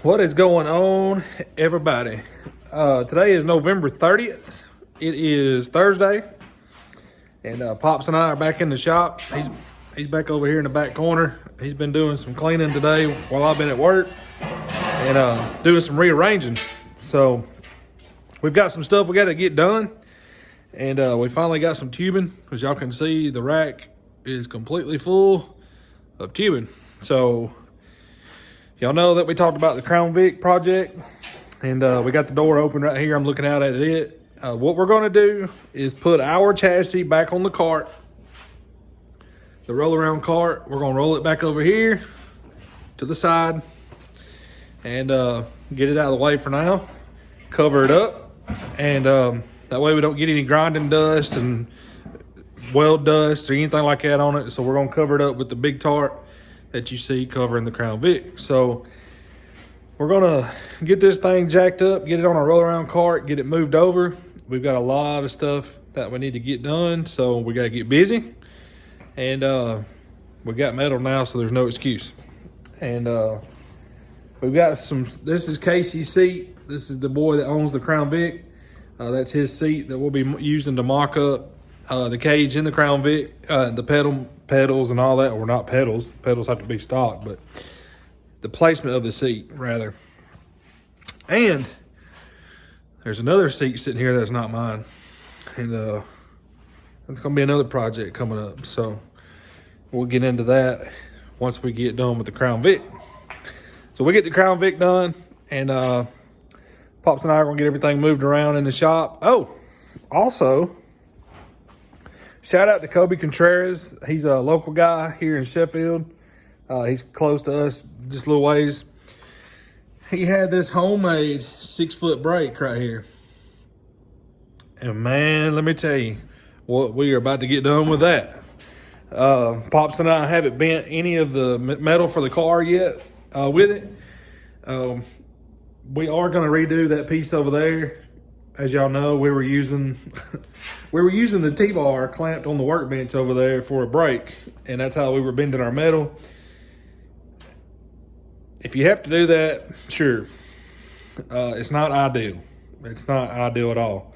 What is going on, everybody? Today is November 30th. It is Thursday, and Pops and I are back in the shop. He's back over here in the back corner. He's been doing some cleaning today while I've been at work and doing some rearranging. So we've got some stuff we got to get done, and we finally got some tubing. As y'all can see, the rack is completely full of tubing. So y'all know that we talked about the Crown Vic project, and we got the door open right here. I'm looking out at it. What we're going to do is put our chassis back on the cart, the roll around cart. We're going to roll it back over here to the side and get it out of the way for now, cover it up, and that way we don't get any grinding dust and weld dust or anything like that on it. So we're going to cover it up with the big tarp that you see covering the Crown Vic. So we're gonna get this thing jacked up, get it on a roll around cart, get it moved over. We've got a lot of stuff that we need to get done, so we gotta get busy. And we got metal now, so there's no excuse. And we've got some, this is Casey's seat. This is the boy that owns the Crown Vic. That's his seat that we'll be using to mock up the cage in the Crown Vic, the pedals and all that, or not pedals. Pedals have to be stock, but the placement of the seat, rather. And there's another seat sitting here that's not mine. And that's going to be another project coming up. So we'll get into that once we get done with the Crown Vic. So we get the Crown Vic done, and Pops and I are going to get everything moved around in the shop. Oh, also, shout out to Kobe Contreras. He's a local guy here in Sheffield. He's close to us, just a little ways. He had this homemade 6-foot brake right here. And man, let me tell you what we are about to get done with that. Pops and I haven't bent any of the metal for the car yet with it. We are going to redo that piece over there. As y'all know, we were using the T-bar clamped on the workbench over there for a brake, and that's how we were bending our metal. If you have to do that, sure. It's not ideal. It's not ideal at all.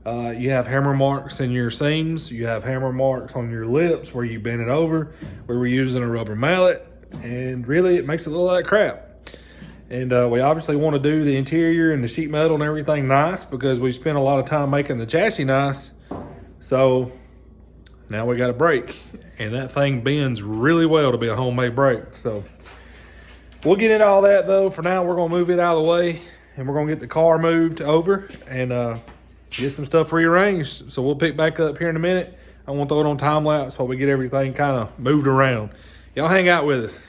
You have hammer marks in your seams. You have hammer marks on your lips where you bend it over. We were using a rubber mallet, and really it makes it look like crap. And we obviously want to do the interior and the sheet metal and everything nice because we spent a lot of time making the chassis nice. So now we got a brake, and that thing bends really well to be a homemade brake. So we'll get into all that though. For now, we're going to move it out of the way, and we're going to get the car moved over and get some stuff rearranged. So we'll pick back up here in a minute. I want to throw it on time lapse while we get everything kind of moved around. Y'all hang out with us.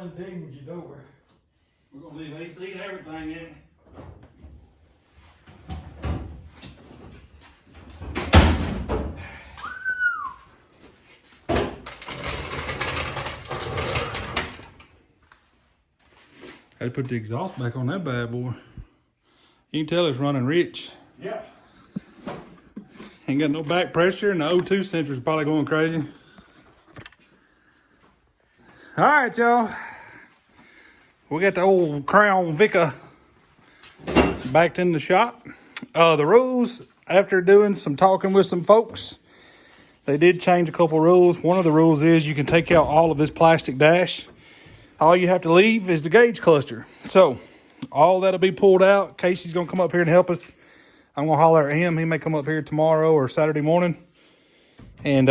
dinged your door. We're gonna leave AC and everything in it. Had to put the exhaust back on that bad boy. You can tell it's running rich. Yeah. Ain't got no back pressure, and the O2 sensor's probably going crazy. All right, y'all. We got the old Crown Vic backed in the shop. The rules, after doing some talking with some folks, they did change a couple rules. One of the rules is you can take out all of this plastic dash. All you have to leave is the gauge cluster. So all that'll be pulled out. Casey's gonna come up here and help us. I'm gonna holler at him. He may come up here tomorrow or Saturday morning. And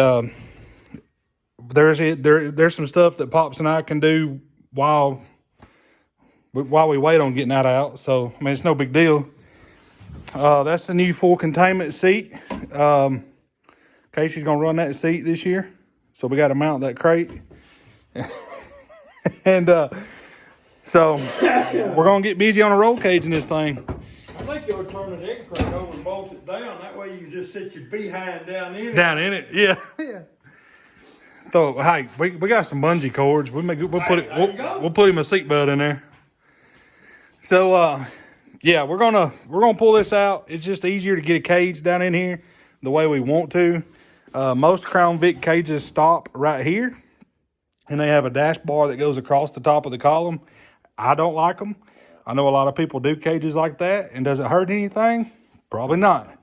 there's some stuff that Pops and I can do while we wait on getting that out. So I mean, it's no big deal. That's the new full containment seat. Casey's gonna run that seat this year. So we got to mount that crate. And so we're gonna get busy on a roll cage in this thing. I think you'll turn the egg crate over and bolt it down. That way you just sit your behind down in it. Down in it, yeah. So hey, we got some bungee cords. We'll put him a seatbelt in there. So yeah, we're gonna pull this out. It's just easier to get a cage down in here the way we want to. Most Crown Vic cages stop right here. And they have a dash bar that goes across the top of the column. I don't like them. I know a lot of people do cages like that. And does it hurt anything? Probably not.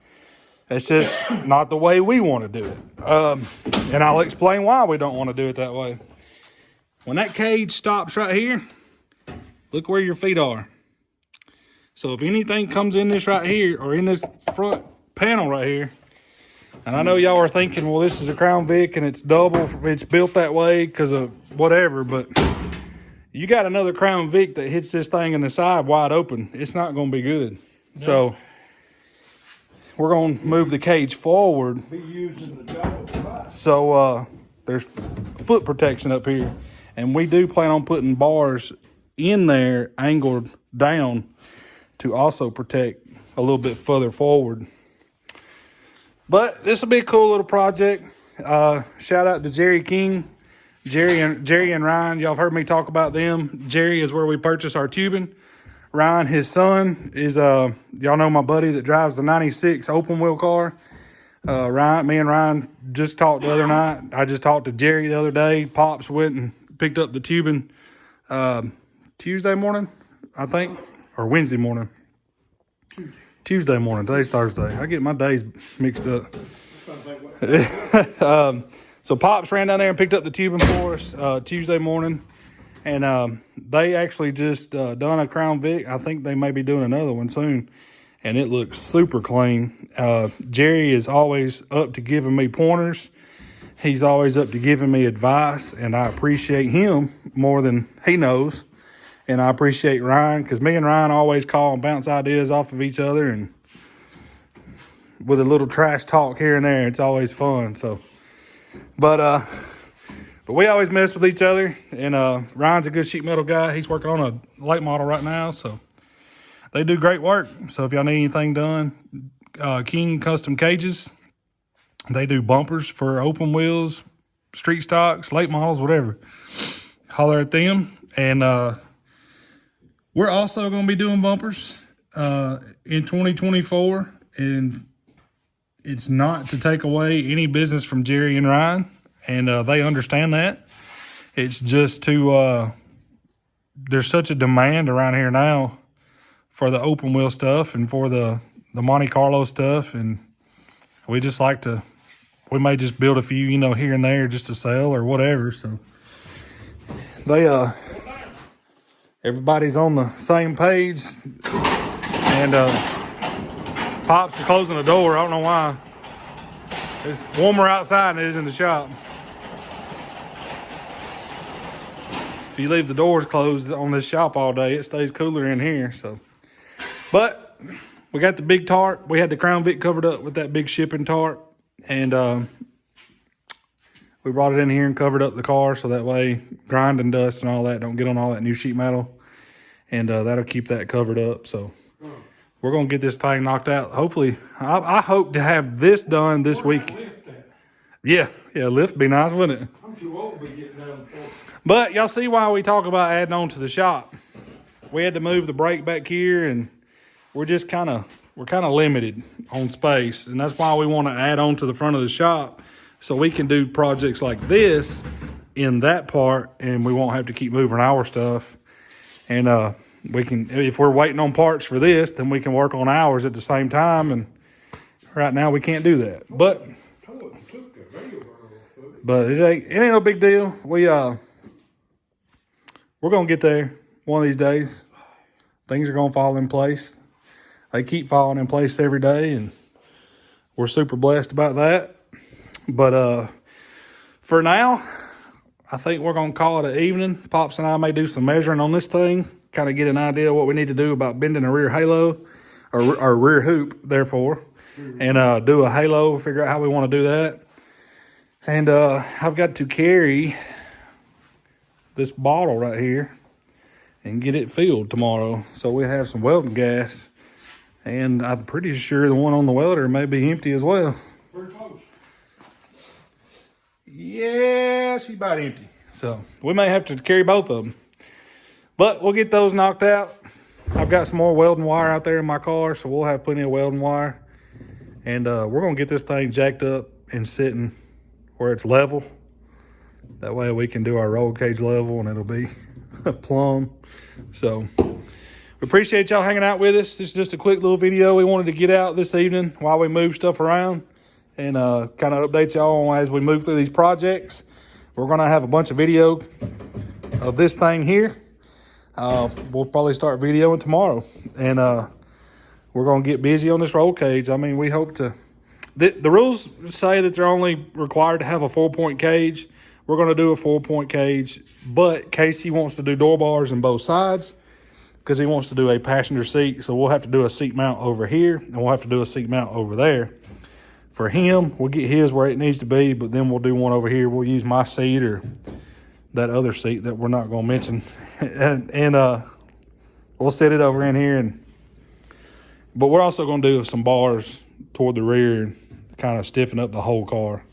It's just not the way we want to do it. And I'll explain why we don't want to do it that way. When that cage stops right here, look where your feet are. So if anything comes in this right here or in this front panel right here, and I know y'all are thinking, well, this is a Crown Vic and it's double. It's built that way because of whatever. But you got another Crown Vic that hits this thing in the side wide open. It's not going to be good. No. So we're going to move the cage forward. Be using the double. So there's foot protection up here. And we do plan on putting bars in there angled down to also protect a little bit further forward. But this will be a cool little project. Shout out to Jerry King, Jerry and Ryan. Y'all have heard me talk about them. Jerry is where we purchase our tubing. Ryan, his son, is y'all know my buddy that drives the 96 open wheel car. Me and Ryan just talked the other night. I just talked to Jerry the other day. Pops went and picked up the tubing Tuesday morning, I think, or Wednesday morning. Tuesday morning. Today's Thursday. I get my days mixed up. So Pops ran down there and picked up the tubing for us Tuesday morning. And they actually just done a Crown Vic. I think they may be doing another one soon. And it looks super clean. Jerry is always up to giving me pointers. He's always up to giving me advice. And I appreciate him more than he knows. And I appreciate Ryan, because me and Ryan always call and bounce ideas off of each other, and with a little trash talk here and there, it's always fun. So, but we always mess with each other. And Ryan's a good sheet metal guy. He's working on a late model right now, so they do great work. So if y'all need anything done, King Custom Cages, they do bumpers for open wheels, street stocks, late models, whatever. Holler at them. And we're also going to be doing bumpers in 2024, and it's not to take away any business from Jerry and Ryan, and they understand that. It's just to there's such a demand around here now for the open wheel stuff and for the Monte Carlo stuff, and we just like to, we may just build a few, here and there just to sell or whatever. So they everybody's on the same page, and Pops is closing the door. I don't know why. It's warmer outside than it is in the shop. If you leave the doors closed on this shop all day, it stays cooler in here. So, but we got the big tarp. We had the Crown Vic covered up with that big shipping tarp, and We brought it in here and covered up the car so that way grinding dust and all that don't get on all that new sheet metal. And that'll keep that covered up. So we're going to get this thing knocked out. Hopefully, I hope to have this done this week. Yeah, lift be nice, wouldn't it? I'm too old to be getting down the floor. But y'all see why we talk about adding on to the shop. We had to move the brake back here, and we're kind of limited on space, and that's why we want to add on to the front of the shop so we can do projects like this in that part, and we won't have to keep moving our stuff. And we can, if we're waiting on parts for this, then we can work on ours at the same time. And right now we can't do that, but it ain't no big deal. We're gonna get there one of these days. Things are gonna fall in place. They keep falling in place every day, and we're super blessed about that. But for now, I think we're gonna call it an evening. Pops and I may do some measuring on this thing, kind of get an idea of what we need to do about bending a rear halo or rear hoop, therefore, and do a halo. Figure out how we want to do that. And I've got to carry this bottle right here and get it filled tomorrow. So we have some welding gas. And I'm pretty sure the one on the welder may be empty as well. Pretty close. Yeah, she's about empty. So we may have to carry both of them. But we'll get those knocked out. I've got some more welding wire out there in my car, so we'll have plenty of welding wire. And we're going to get this thing jacked up and sitting where it's level. That way we can do our roll cage level and it'll be plumb. So we appreciate y'all hanging out with us. This is just a quick little video we wanted to get out this evening while we move stuff around and kind of update y'all on as we move through these projects. We're going to have a bunch of video of this thing here. We'll probably start videoing tomorrow, and we're going to get busy on this roll cage. I mean, we hope to... The rules say that they're only required to have a 4-point cage. We're going to do a 4-point cage, but Casey wants to do door bars on both sides because he wants to do a passenger seat. So we'll have to do a seat mount over here, and we'll have to do a seat mount over there. For him, we'll get his where it needs to be, but then we'll do one over here. We'll use my seat or that other seat that we're not going to mention, and we'll set it over in here. But we're also going to do some bars toward the rear and kind of stiffen up the whole car.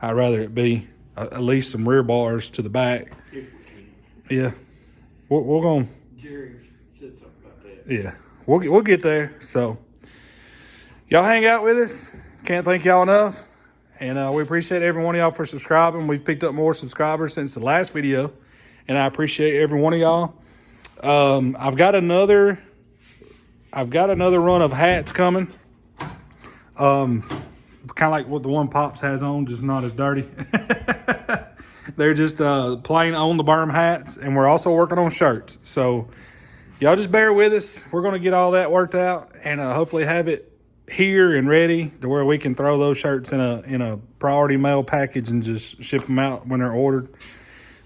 I'd rather it be at least some rear bars to the back. If we can. Yeah, we're going. Jerry said something about that. Yeah, we'll get there. So y'all hang out with us. Can't thank y'all enough. And we appreciate every one of y'all for subscribing. We've picked up more subscribers since the last video, and I appreciate every one of y'all. I've got another run of hats coming. Kind of like what the one Pops has on, just not as dirty. They're just plain on the berm hats, and we're also working on shirts. So y'all just bear with us. We're going to get all that worked out and hopefully have it here and ready to where we can throw those shirts in a priority mail package and just ship them out when they're ordered.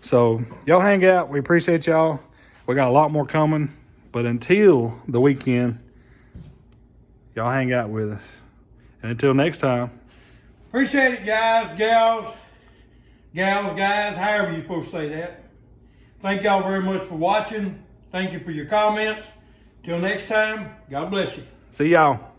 So y'all hang out. We appreciate y'all. We got a lot more coming, but until the weekend, y'all hang out with us. And until next time. Appreciate it, guys, gals, guys, however you're supposed to say that. Thank y'all very much for watching. Thank you for your comments. Till next time, God bless you. See y'all.